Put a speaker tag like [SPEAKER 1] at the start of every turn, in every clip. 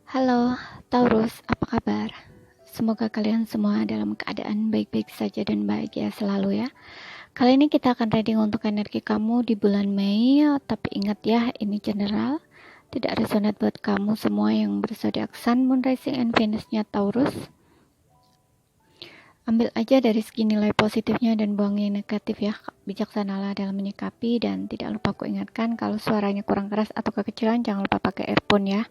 [SPEAKER 1] Halo, Taurus, apa kabar? Semoga kalian semua dalam keadaan baik-baik saja dan bahagia selalu ya. Kali ini kita akan reading untuk energi kamu di bulan Mei, tapi ingat ya, ini general. Tidak resonate buat kamu semua yang berzodiak Sun, Moon, Rising, and Venus-nya Taurus. Ambil aja dari segi nilai positifnya dan buang yang negatif ya. Bijaksanalah dalam menyikapi dan tidak lupa aku ingatkan kalau suaranya kurang keras atau kekecilan jangan lupa pakai earphone ya.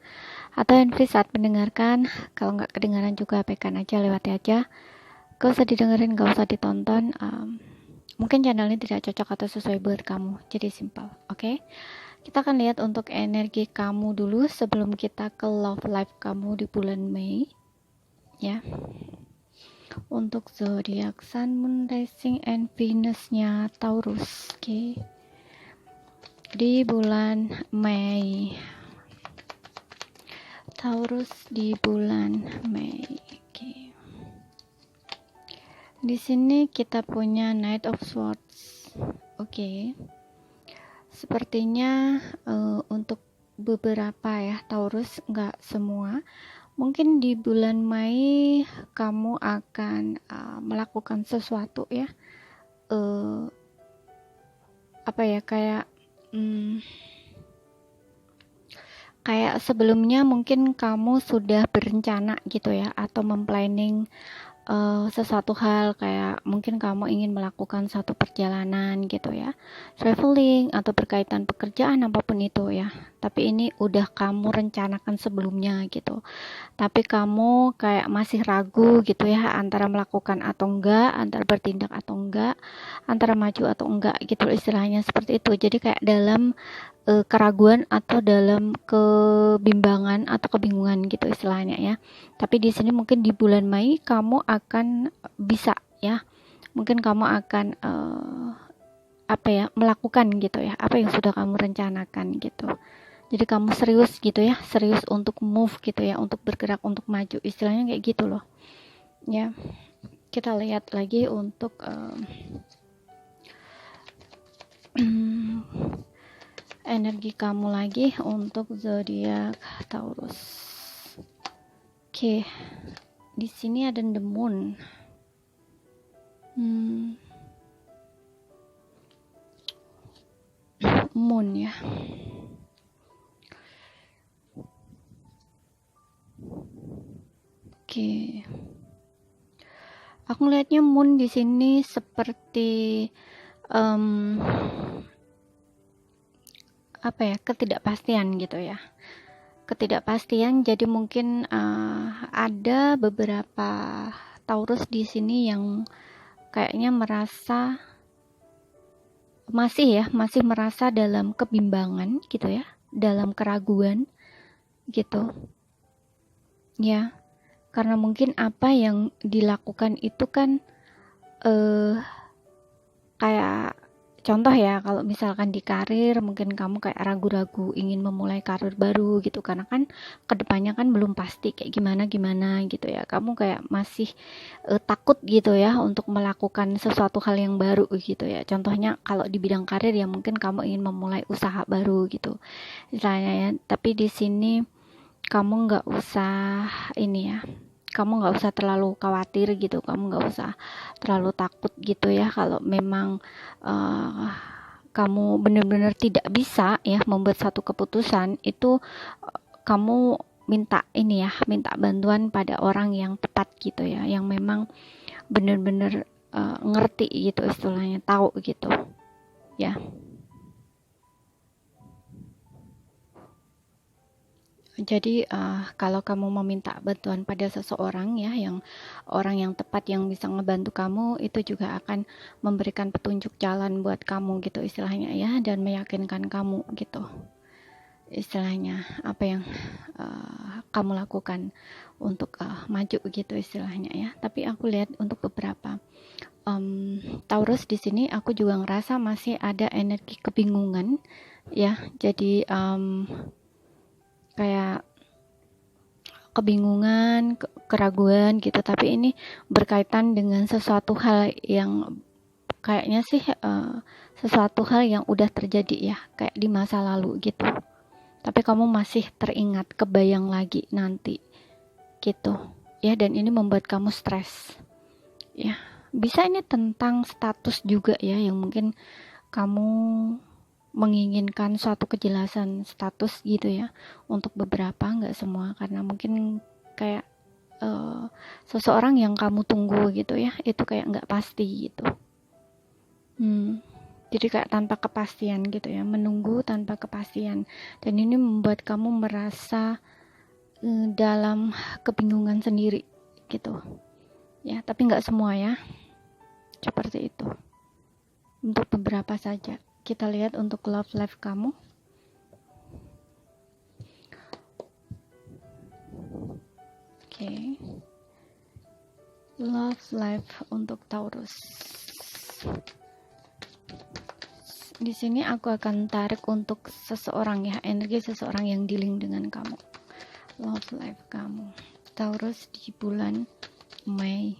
[SPEAKER 1] Atau handfree saat mendengarkan, kalau nggak kedengaran juga abaikan aja, lewati aja. Gak usah didengerin, gak usah ditonton. Mungkin channel ini tidak cocok atau sesuai buat kamu, jadi simple, oke? Kita akan lihat untuk energi kamu dulu sebelum kita ke love life kamu di bulan Mei, ya. Untuk zodiak Sun, Moon, Rising, and Venus-nya Taurus, oke? Di bulan Mei. Taurus di bulan Mei. Oke. Di sini kita punya Knight of Swords. Oke. Sepertinya untuk beberapa ya Taurus, nggak semua. Mungkin di bulan Mei kamu akan melakukan sesuatu ya. Apa ya, kayak sebelumnya mungkin kamu sudah berencana gitu ya, atau memplanning sesuatu hal, kayak mungkin kamu ingin melakukan satu perjalanan gitu ya, traveling atau berkaitan pekerjaan apapun itu ya, tapi ini udah kamu rencanakan sebelumnya gitu, tapi kamu kayak masih ragu gitu ya, antara melakukan atau enggak, antara bertindak atau enggak, antara maju atau enggak gitu, istilahnya seperti itu. Jadi kayak dalam keraguan atau dalam kebimbangan atau kebingungan gitu istilahnya ya. Tapi di sini mungkin di bulan Mei kamu akan bisa ya. Mungkin kamu akan melakukan gitu ya, apa yang sudah kamu rencanakan gitu. Jadi kamu serius gitu ya, serius untuk move gitu ya, untuk bergerak, untuk maju, istilahnya kayak gitu loh. Ya. Kita lihat lagi untuk energi kamu lagi untuk zodiak Taurus. Oke, di sini ada the moon. Moon ya. Oke. Aku melihatnya moon di sini seperti ketidakpastian gitu ya, ketidakpastian. Jadi mungkin ada beberapa Taurus di sini yang kayaknya merasa masih merasa dalam kebimbangan gitu ya, dalam keraguan gitu ya, karena mungkin apa yang dilakukan itu kan kayak contoh ya, kalau misalkan di karir mungkin kamu kayak ragu-ragu ingin memulai karir baru gitu, karena kan kedepannya kan belum pasti kayak gimana gitu ya, kamu kayak masih takut gitu ya untuk melakukan sesuatu hal yang baru gitu ya. Contohnya kalau di bidang karir ya, mungkin kamu ingin memulai usaha baru gitu misalnya ya. Tapi di sini kamu nggak usah kamu nggak usah terlalu khawatir gitu, kamu nggak usah terlalu takut gitu ya, kalau memang kamu benar-benar tidak bisa ya membuat satu keputusan itu, kamu minta bantuan pada orang yang tepat gitu ya, yang memang benar-benar ngerti gitu, istilahnya tahu gitu ya. Jadi kalau kamu meminta bantuan pada seseorang ya, yang orang yang tepat yang bisa ngebantu kamu, itu juga akan memberikan petunjuk jalan buat kamu gitu istilahnya ya, dan meyakinkan kamu gitu istilahnya, apa yang kamu lakukan untuk maju gitu istilahnya ya. Tapi aku lihat untuk beberapa Taurus di sini, aku juga ngerasa masih ada energi kebingungan ya. Jadi kayak kebingungan, keraguan gitu, tapi ini berkaitan dengan sesuatu hal yang kayaknya sih sesuatu hal yang udah terjadi ya, kayak di masa lalu gitu. tapi kamu masih teringat, kebayang lagi nanti gitu ya, dan ini membuat kamu stres ya. Bisa ini tentang status juga ya, yang mungkin kamu menginginkan suatu kejelasan status gitu ya, untuk beberapa, nggak semua, karena mungkin kayak seseorang yang kamu tunggu gitu ya, itu kayak nggak pasti gitu. Jadi kayak tanpa kepastian gitu ya, menunggu tanpa kepastian, dan ini membuat kamu merasa dalam kebingungan sendiri gitu ya. Tapi nggak semua ya, seperti itu, untuk beberapa saja. Kita lihat untuk love life kamu. Oke. Love life untuk Taurus. Di sini aku akan tarik untuk seseorang ya, energi seseorang yang dealing dengan kamu. Love life kamu Taurus di bulan Mei.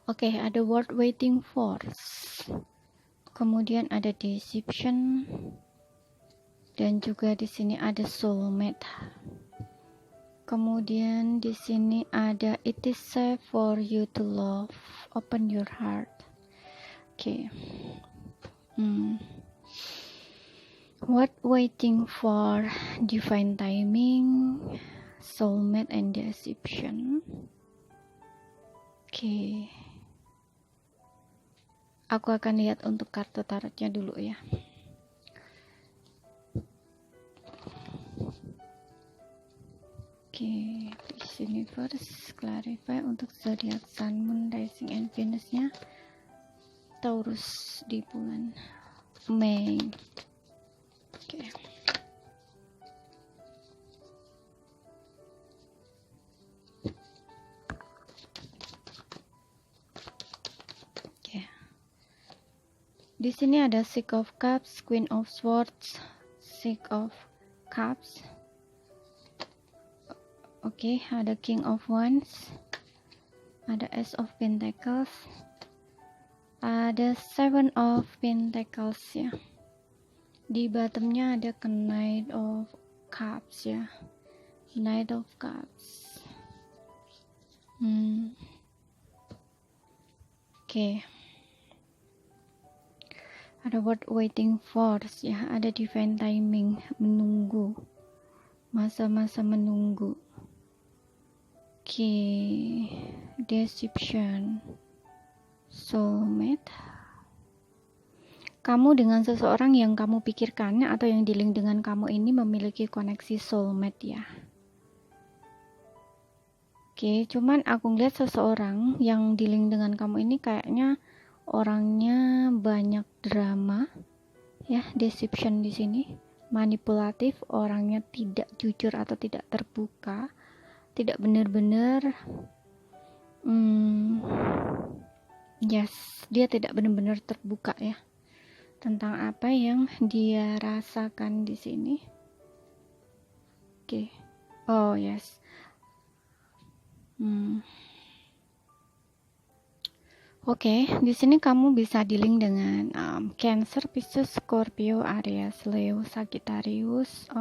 [SPEAKER 1] Oke, ada word waiting for. Kemudian ada deception, dan juga di sini ada soulmate. Kemudian di sini ada it is safe for you to love, open your heart. Oke. What waiting for, divine timing, soulmate and deception. Oke. Aku akan lihat untuk kartu tarotnya dulu ya. Oke, please universe clarify untuk zodiac sun, moon, rising and Venus-nya Taurus di bulan Mei. Oke. Di sini ada Six of Cups, Queen of Swords, Six of Cups. Oke, ada King of Wands, ada Ace of Pentacles, ada Seven of Pentacles ya. Di bottomnya ada Knight of Cups ya, Knight of Cups. Oke. Ada word waiting for ya, ada divine timing, menunggu, masa-masa menunggu. Oke, deception, soulmate. Kamu dengan seseorang yang kamu pikirkan atau yang dealing dengan kamu ini memiliki koneksi soulmate ya. Oke, cuman aku ngeliat seseorang yang dealing dengan kamu ini kayaknya orangnya banyak drama ya, deception di sini, manipulatif, orangnya tidak jujur atau tidak terbuka, tidak benar-benar yes, dia tidak benar-benar terbuka ya tentang apa yang dia rasakan di sini. Oke. Oh yes. Oke, di sini kamu bisa dealing dengan Cancer, Pisces, Scorpio, Aries, Leo, Sagittarius.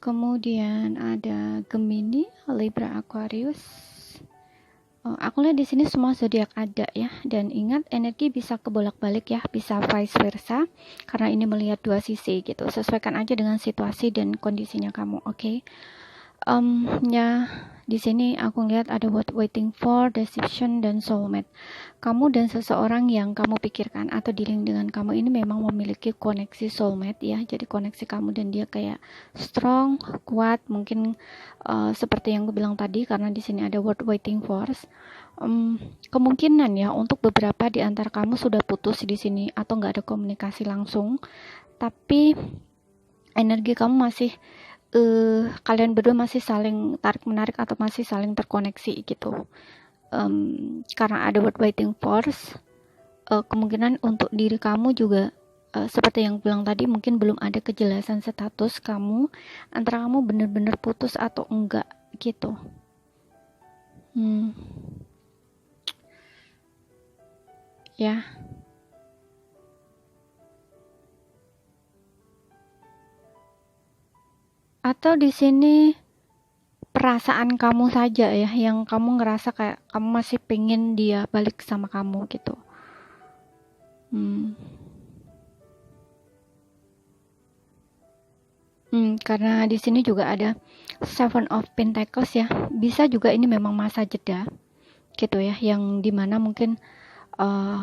[SPEAKER 1] Kemudian ada Gemini, Libra, Aquarius. Aku lihat di sini semua zodiak ada ya, dan ingat energi bisa kebolak-balik ya, bisa vice versa, karena ini melihat dua sisi gitu. Sesuaikan aja dengan situasi dan kondisinya kamu, oke? Ya, di sini aku lihat ada what waiting for, deception, dan soulmate. Kamu dan seseorang yang kamu pikirkan atau dealing dengan kamu ini memang memiliki koneksi soulmate ya. Jadi koneksi kamu dan dia kayak strong, kuat, mungkin seperti yang aku bilang tadi, karena di sini ada what waiting for. Kemungkinan ya untuk beberapa di antara kamu sudah putus di sini atau nggak ada komunikasi langsung, tapi energi kamu masih kalian berdua masih saling tarik menarik atau masih saling terkoneksi gitu. Karena ada word waiting force, kemungkinan untuk diri kamu juga seperti yang bilang tadi, mungkin belum ada kejelasan status kamu antara kamu benar-benar putus atau enggak gitu. Ya. Atau di sini perasaan kamu saja ya, yang kamu ngerasa kayak kamu masih pengen dia balik sama kamu gitu. Karena di sini juga ada Seven of Pentacles ya. Bisa juga ini memang masa jeda gitu ya, yang dimana mungkin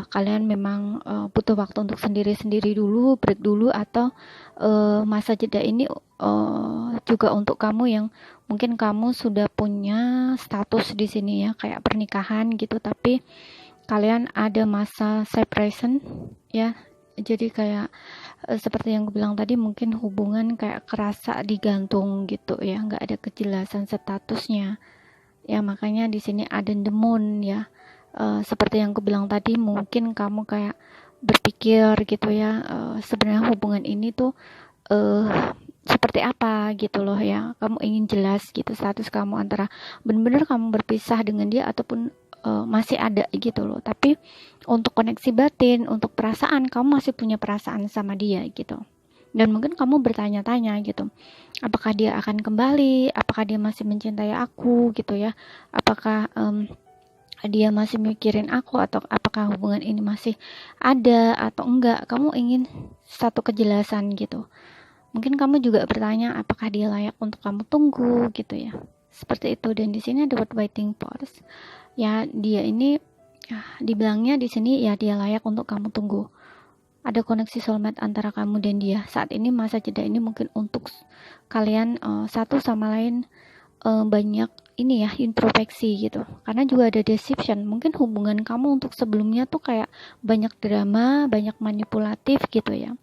[SPEAKER 1] kalian memang butuh waktu untuk sendiri-sendiri dulu, break dulu, atau masa jeda ini juga untuk kamu yang mungkin kamu sudah punya status di sini ya, kayak pernikahan gitu, tapi kalian ada masa separation ya. Jadi kayak seperti yang gue bilang tadi, mungkin hubungan kayak kerasa digantung gitu ya, nggak ada kejelasan statusnya ya. Makanya di sini ada the moon ya. Seperti yang gue bilang tadi, mungkin kamu kayak berpikir gitu ya, sebenarnya hubungan ini tuh seperti apa gitu loh ya. Kamu ingin jelas gitu status kamu, antara benar-benar kamu berpisah dengan dia ataupun masih ada gitu loh. Tapi untuk koneksi batin, untuk perasaan, kamu masih punya perasaan sama dia gitu. Dan mungkin kamu bertanya-tanya gitu, apakah dia akan kembali, apakah dia masih mencintai aku gitu ya, apakah dia masih mikirin aku, atau apakah hubungan ini masih ada atau enggak. Kamu ingin satu kejelasan gitu. Mungkin kamu juga bertanya apakah dia layak untuk kamu tunggu gitu ya. Seperti itu. Dan di sini ada word waiting for. Ya, dia ini dibilangnya di sini ya dia layak untuk kamu tunggu. Ada koneksi soulmate antara kamu dan dia. Saat ini masa jeda ini mungkin untuk kalian satu sama lain banyak ini ya, introspeksi gitu. Karena juga ada deception. Mungkin hubungan kamu untuk sebelumnya tuh kayak banyak drama, banyak manipulatif gitu ya.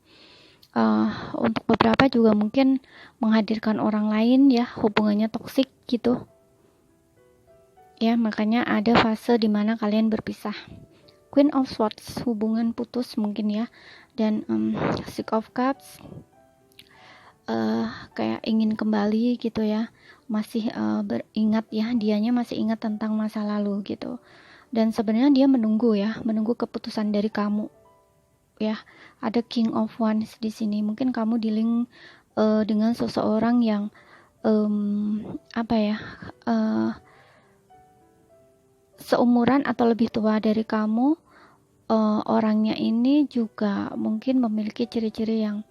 [SPEAKER 1] Untuk beberapa juga mungkin menghadirkan orang lain ya, hubungannya toksik gitu ya. Makanya ada fase dimana kalian berpisah. Queen of Swords, hubungan putus mungkin ya. Dan Six of Cups, kayak ingin kembali gitu ya, masih beringat ya, dianya masih ingat tentang masa lalu gitu. Dan sebenarnya dia menunggu keputusan dari kamu ya. Ada King of Wands di sini. Mungkin kamu dealing dengan seseorang yang seumuran atau lebih tua dari kamu. Orangnya ini juga mungkin memiliki ciri-ciri yang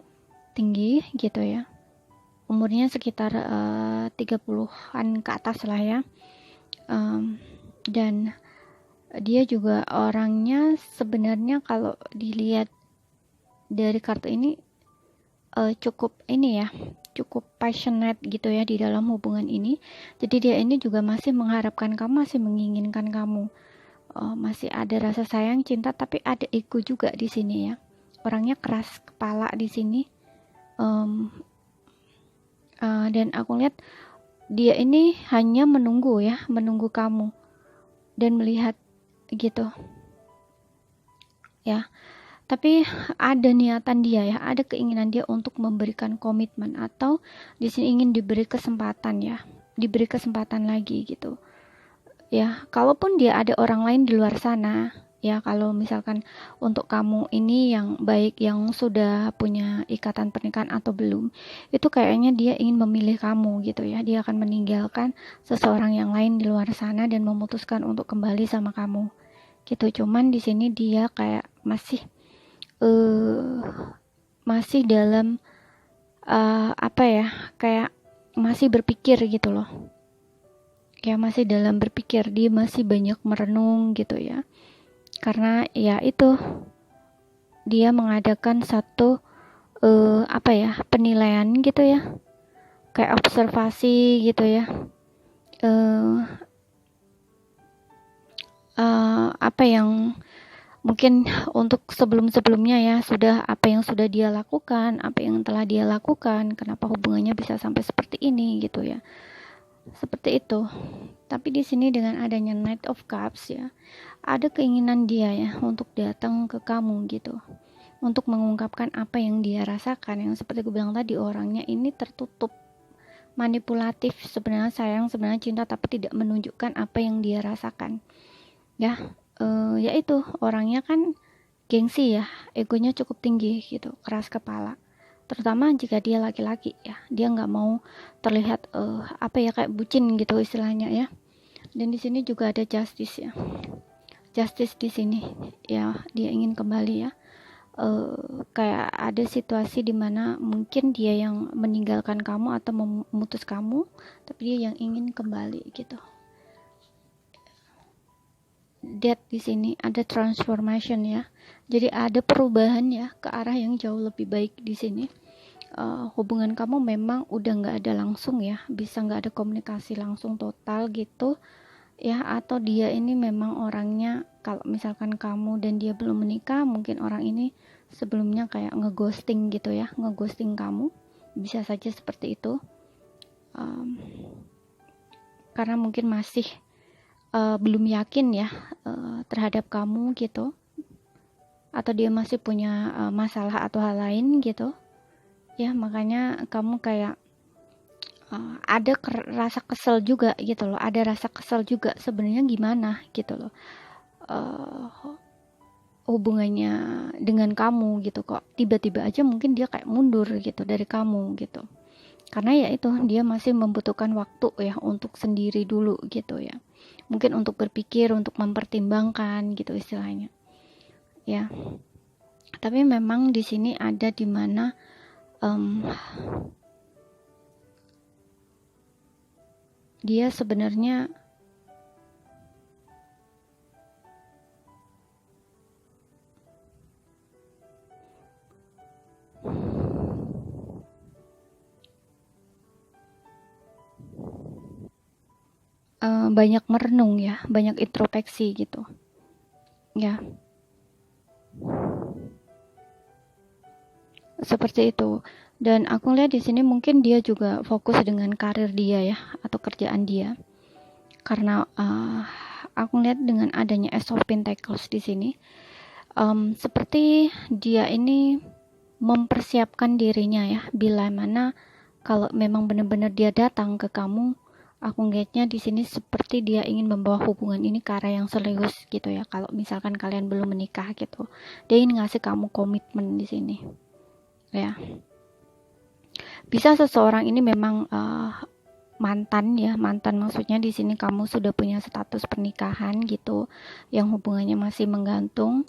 [SPEAKER 1] tinggi gitu ya. Umurnya sekitar 30-an ke atas lah ya. Dan dia juga orangnya sebenarnya kalau dilihat dari kartu ini cukup passionate gitu ya di dalam hubungan ini. Jadi dia ini juga masih mengharapkan kamu, masih menginginkan kamu. Masih ada rasa sayang, cinta, tapi ada ego juga di sini ya. Orangnya keras kepala di sini. Dan aku lihat dia ini hanya menunggu kamu dan melihat gitu ya. Tapi ada niatan dia ya, ada keinginan dia untuk memberikan komitmen, atau di sini ingin diberi kesempatan ya, diberi kesempatan lagi gitu ya. Kalaupun dia ada orang lain di luar sana ya, kalau misalkan untuk kamu ini yang baik, yang sudah punya ikatan pernikahan atau belum, itu kayaknya dia ingin memilih kamu gitu ya. Dia akan meninggalkan seseorang yang lain di luar sana dan memutuskan untuk kembali sama kamu gitu. Cuman di sini dia kayak masih dalam kayak masih berpikir gitu loh ya, masih dalam berpikir. Dia masih banyak merenung gitu ya, karena ya itu, dia mengadakan satu penilaian gitu ya, kayak observasi gitu ya. Apa yang mungkin untuk sebelum-sebelumnya ya, apa yang sudah dia lakukan, apa yang telah dia lakukan, kenapa hubungannya bisa sampai seperti ini gitu ya. Seperti itu. Tapi di sini dengan adanya Knight of Cups ya, ada keinginan dia ya untuk datang ke kamu gitu, untuk mengungkapkan apa yang dia rasakan. Yang seperti gue bilang tadi, orangnya ini tertutup, manipulatif, sebenarnya sayang, sebenarnya cinta, tapi tidak menunjukkan apa yang dia rasakan ya. Yaitu orangnya kan gengsi ya, egonya cukup tinggi gitu, keras kepala. terutama jika dia laki-laki ya, dia nggak mau terlihat kayak bucin gitu istilahnya ya. Dan di sini juga ada justice ya, justice di sini ya, dia ingin kembali ya. Kayak ada situasi dimana mungkin dia yang meninggalkan kamu atau memutus kamu, tapi dia yang ingin kembali gitu. Death di sini ada transformation ya, jadi ada perubahan ya ke arah yang jauh lebih baik di sini. Hubungan kamu memang udah nggak ada langsung ya, bisa nggak ada komunikasi langsung total gitu ya, atau dia ini memang orangnya, kalau misalkan kamu dan dia belum menikah, mungkin orang ini sebelumnya kayak ngeghosting gitu ya, ngeghosting kamu, bisa saja seperti itu. Karena mungkin masih belum yakin ya terhadap kamu gitu, atau dia masih punya masalah atau hal lain gitu ya, makanya kamu kayak ada rasa kesel juga gitu loh, ada rasa kesel juga sebenarnya gimana gitu loh hubungannya dengan kamu gitu, kok tiba-tiba aja mungkin dia kayak mundur gitu dari kamu gitu, karena ya itu dia masih membutuhkan waktu ya untuk sendiri dulu gitu ya, mungkin untuk berpikir, untuk mempertimbangkan gitu istilahnya ya. Tapi memang di sini ada dimana dia sebenarnya banyak merenung ya, banyak introspeksi gitu ya, seperti itu. Dan aku lihat di sini mungkin dia juga fokus dengan karir dia ya, atau kerjaan dia, karena aku lihat dengan adanya Ace of Pentacles di sini, seperti dia ini mempersiapkan dirinya ya, bila mana kalau memang benar-benar dia datang ke kamu, aku ngeliatnya di sini seperti dia ingin membawa hubungan ini ke arah yang serius gitu ya. Kalau misalkan kalian belum menikah gitu, dia ingin ngasih kamu komitmen di sini ya. Bisa seseorang ini memang mantan ya, mantan maksudnya di sini kamu sudah punya status pernikahan gitu, yang hubungannya masih menggantung.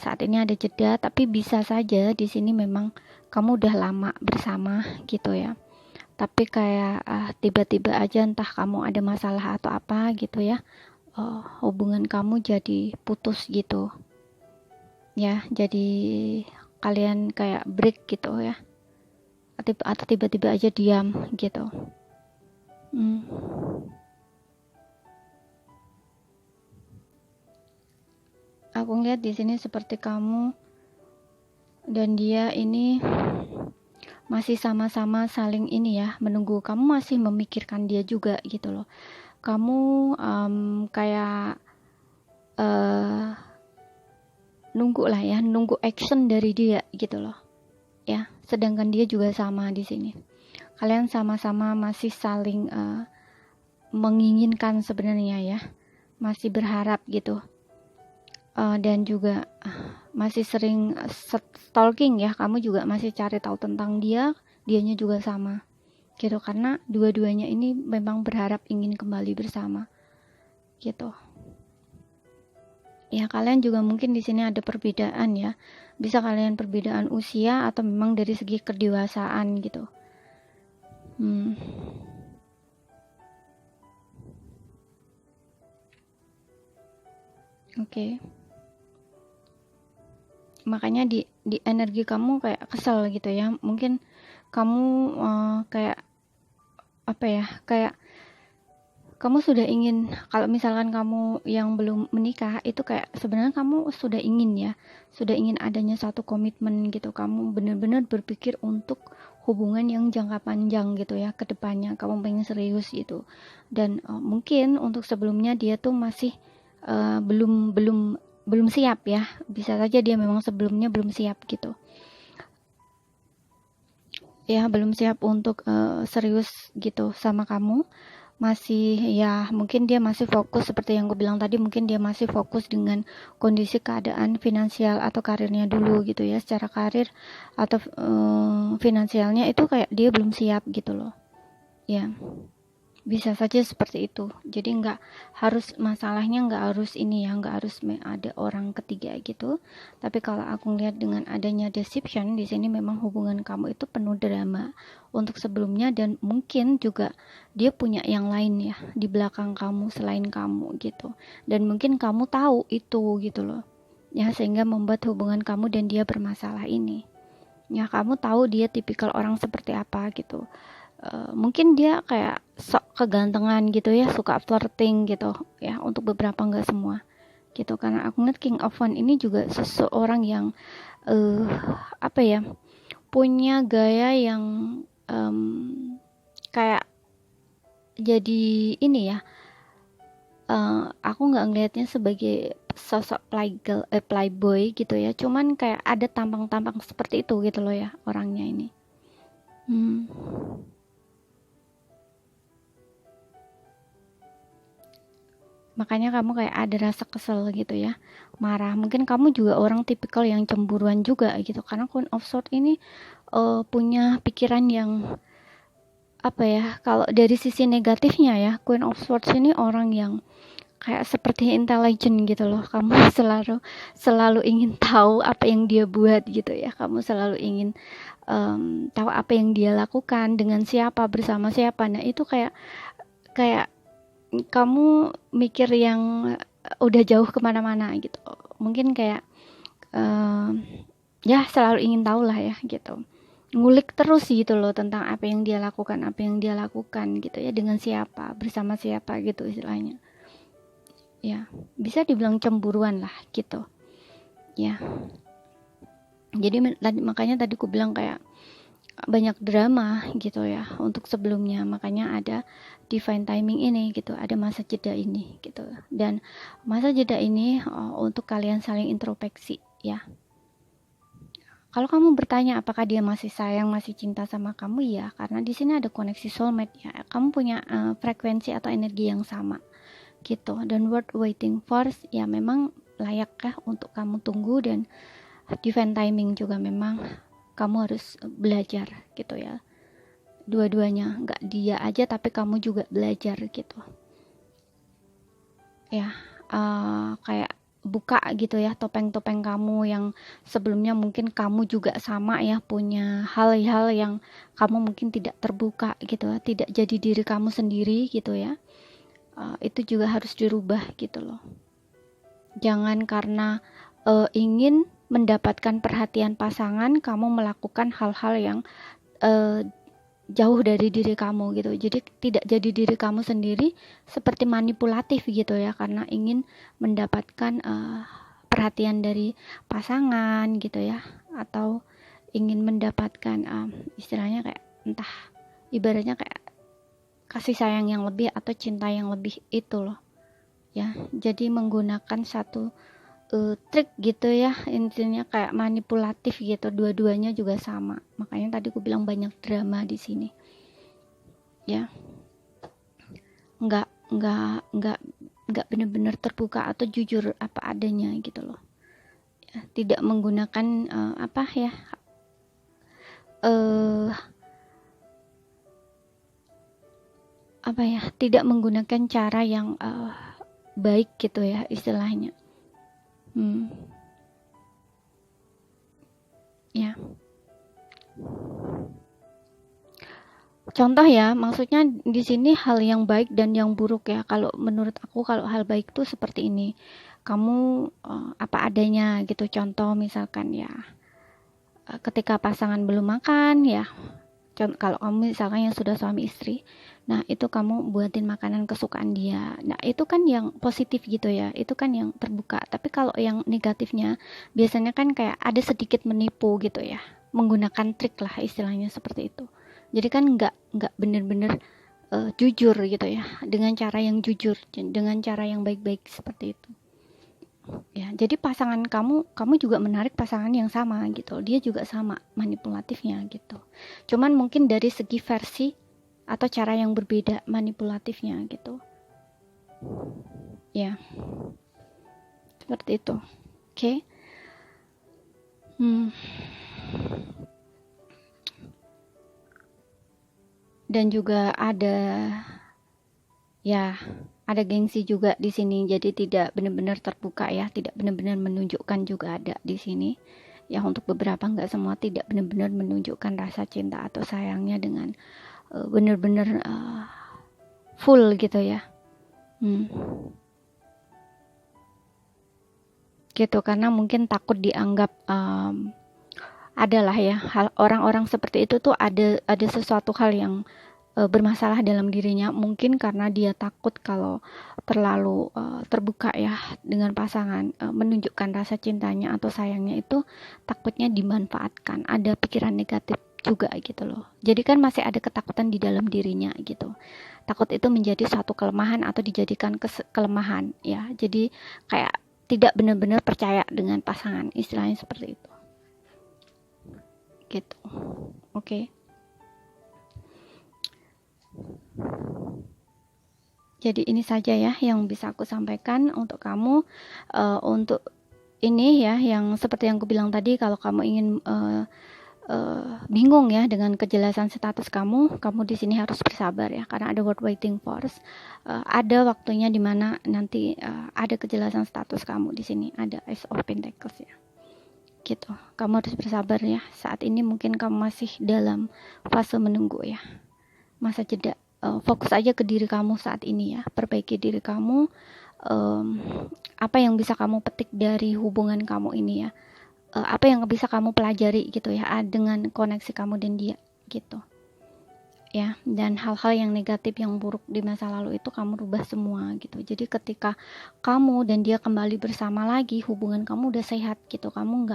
[SPEAKER 1] Saat ini ada jeda, tapi bisa saja di sini memang kamu udah lama bersama gitu ya. Tapi kayak tiba-tiba aja entah kamu ada masalah atau apa gitu ya, hubungan kamu jadi putus gitu ya, jadi kalian kayak break gitu ya, atau tiba-tiba aja diam gitu. Aku ngeliat di sini seperti kamu dan dia ini masih sama-sama saling ini ya, menunggu. Kamu masih memikirkan dia juga gitu loh. Kamu kayak nunggu lah ya, nunggu action dari dia gitu loh ya. Sedangkan dia juga sama di sini. Kalian sama-sama masih saling menginginkan sebenarnya ya, masih berharap gitu, dan juga masih sering stalking ya. Kamu juga masih cari tahu tentang dia, dianya juga sama gitu, karena dua-duanya ini memang berharap ingin kembali bersama gitu ya. Kalian juga mungkin di sini ada perbedaan ya, bisa kalian perbedaan usia atau memang dari segi kedewasaan gitu. Oke. Makanya di energi kamu kayak kesel gitu ya, mungkin kamu kayak apa ya, kayak kamu sudah ingin, kalau misalkan kamu yang belum menikah itu kayak sebenarnya kamu sudah ingin ya, sudah ingin adanya satu komitmen gitu. Kamu benar-benar berpikir untuk hubungan yang jangka panjang gitu ya, ke depannya kamu pengen serius gitu. Dan mungkin untuk sebelumnya dia tuh masih belum siap ya, bisa saja dia memang sebelumnya belum siap gitu ya, belum siap untuk serius gitu sama kamu. masih ya mungkin dia masih fokus seperti yang gue bilang tadi, mungkin dia masih fokus dengan kondisi keadaan finansial atau karirnya dulu gitu ya, secara karir atau finansialnya itu kayak dia belum siap gitu loh ya. Bisa saja seperti itu. Jadi masalahnya nggak harus ini ya, nggak harus ada orang ketiga gitu. Tapi kalau aku lihat dengan adanya deception di sini, memang hubungan kamu itu penuh drama untuk sebelumnya, dan mungkin juga dia punya yang lain ya di belakang kamu selain kamu gitu. Dan mungkin kamu tahu itu gitu loh. Ya, sehingga membuat hubungan kamu dan dia bermasalah ini. Ya, kamu tahu dia tipikal orang seperti apa gitu. Mungkin dia kayak sok kegantengan gitu ya, suka flirting gitu ya, untuk beberapa, nggak semua gitu. Karena aku ngeliat King of One ini juga seseorang yang apa ya, punya gaya yang kayak jadi ini ya, aku nggak ngelihatnya sebagai sosok playboy gitu ya, cuman kayak ada tampang-tampang seperti itu gitu loh ya orangnya ini. Makanya kamu kayak ada rasa kesel gitu ya, marah. Mungkin kamu juga orang tipikal yang cemburuan juga gitu, karena Queen of Swords ini punya pikiran yang apa ya, kalau dari sisi negatifnya ya, Queen of Swords ini orang yang kayak seperti intelligent gitu loh. Kamu selalu ingin tahu apa yang dia buat gitu ya, kamu selalu ingin tahu apa yang dia lakukan, dengan siapa, bersama siapa. Nah itu kayak kamu mikir yang udah jauh kemana-mana gitu. Mungkin kayak ya selalu ingin tahu lah ya gitu, ngulik terus gitu loh tentang apa yang dia lakukan gitu ya, dengan siapa, bersama siapa gitu istilahnya ya. Bisa dibilang cemburuan lah gitu ya. Jadi makanya tadi aku bilang kayak banyak drama gitu ya untuk sebelumnya. Makanya ada divine timing ini gitu, ada masa jeda ini gitu. Dan masa jeda ini untuk kalian saling introspeksi ya. Kalau kamu bertanya apakah dia masih sayang, masih cinta sama kamu, ya, karena di sini ada koneksi soulmate ya. Kamu punya frekuensi atau energi yang sama gitu. Dan worth waiting for ya, memang layak ya untuk kamu tunggu. Dan divine timing juga memang kamu harus belajar gitu ya. Dua-duanya, nggak dia aja tapi kamu juga belajar gitu. Ya, kayak buka gitu ya topeng-topeng kamu yang sebelumnya mungkin kamu juga sama ya, punya hal-hal yang kamu mungkin tidak terbuka gitu ya, tidak jadi diri kamu sendiri gitu ya. Itu juga harus dirubah gitu loh. Jangan karena ingin mendapatkan perhatian pasangan kamu melakukan hal-hal yang jauh dari diri kamu gitu. Jadi tidak jadi diri kamu sendiri, seperti manipulatif gitu ya, karena ingin mendapatkan perhatian dari pasangan gitu ya, atau ingin mendapatkan istilahnya kayak entah, ibaratnya kayak kasih sayang yang lebih atau cinta yang lebih itu loh ya. Jadi menggunakan satu trik gitu ya, intinya kayak manipulatif gitu. Dua-duanya juga sama. Makanya tadi aku bilang banyak drama di sini ya. Nggak benar-benar terbuka atau jujur apa adanya gitu loh ya. Tidak menggunakan apa ya, apa ya, tidak menggunakan cara yang baik gitu ya istilahnya. Ya, contoh ya, maksudnya di sini hal yang baik dan yang buruk ya. Kalau menurut aku, kalau hal baik tuh seperti ini, kamu apa adanya gitu. Contoh misalkan ya, ketika pasangan belum makan ya, kalau kamu misalkan yang sudah suami istri, nah itu kamu buatin makanan kesukaan dia. Nah itu kan yang positif gitu ya, itu kan yang terbuka. Tapi kalau yang negatifnya, biasanya kan kayak ada sedikit menipu gitu ya, menggunakan trik lah istilahnya seperti itu. Jadi kan nggak bener-bener jujur gitu ya, dengan cara yang jujur, dengan cara yang baik-baik seperti itu ya. Jadi pasangan kamu juga menarik pasangan yang sama gitu, dia juga sama manipulatifnya gitu. Cuman mungkin dari segi versi atau cara yang berbeda manipulatifnya gitu ya, seperti itu. Oke. Dan juga ada gengsi juga di sini, jadi tidak benar-benar terbuka ya, tidak benar-benar menunjukkan juga ada di sini ya. Untuk beberapa, nggak semua, tidak benar-benar menunjukkan rasa cinta atau sayangnya dengan benar-benar full gitu ya. Gitu, karena mungkin takut dianggap adalah ya, orang-orang seperti itu tuh ada sesuatu hal yang bermasalah dalam dirinya, mungkin karena dia takut kalau terlalu terbuka ya dengan pasangan, menunjukkan rasa cintanya atau sayangnya itu takutnya dimanfaatkan, ada pikiran negatif juga gitu loh. Jadi kan masih ada ketakutan di dalam dirinya gitu. Takut itu menjadi suatu kelemahan atau dijadikan kelemahan ya. Jadi kayak tidak benar-benar percaya dengan pasangan, istilahnya seperti itu. Gitu. Oke. Jadi ini saja ya yang bisa aku sampaikan untuk kamu, untuk ini ya, yang seperti yang aku bilang tadi, kalau kamu ingin bingung ya dengan kejelasan status kamu di sini harus bersabar ya, karena ada word waiting for. Ada waktunya dimana nanti ada kejelasan status kamu di sini, ada Ace of Pentacles ya. Gitu. Kamu harus bersabar ya. Saat ini mungkin kamu masih dalam fase menunggu ya. Masa jeda. Fokus aja ke diri kamu saat ini ya. Perbaiki diri kamu. Apa yang bisa kamu petik dari hubungan kamu ini ya. Apa yang bisa kamu pelajari gitu ya, dengan koneksi kamu dan dia gitu ya. Dan hal-hal yang negatif, yang buruk di masa lalu itu kamu rubah semua gitu. Jadi ketika kamu dan dia kembali bersama lagi, hubungan kamu udah sehat gitu. Kamu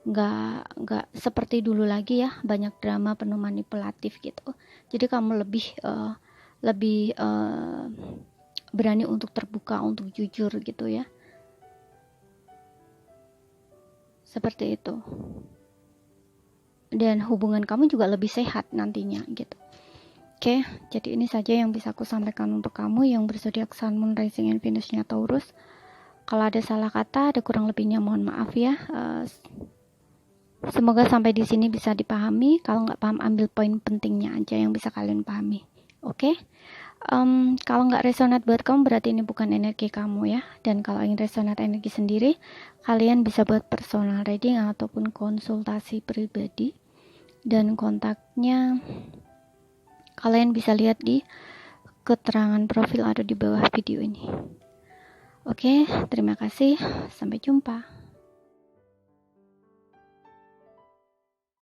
[SPEAKER 1] nggak seperti dulu lagi ya, banyak drama, penuh manipulatif gitu. Jadi kamu lebih berani untuk terbuka, untuk jujur gitu ya, seperti itu. Dan hubungan kamu juga lebih sehat nantinya gitu. Oke, jadi ini saja yang bisa aku sampaikan untuk kamu yang berzodiak Sun, Moon, Rising, and Venus-nya Taurus. Kalau ada salah kata, ada kurang lebihnya mohon maaf ya. Semoga sampai di sini bisa dipahami. Kalau nggak paham, ambil poin pentingnya aja yang bisa kalian pahami. Oke? Kalau nggak resonate buat kamu, berarti ini bukan energi kamu ya. Dan kalau ingin resonate energi sendiri, kalian bisa buat personal reading ataupun konsultasi pribadi. Dan kontaknya kalian bisa lihat di keterangan profil atau di bawah video ini. Oke, terima kasih. Sampai jumpa.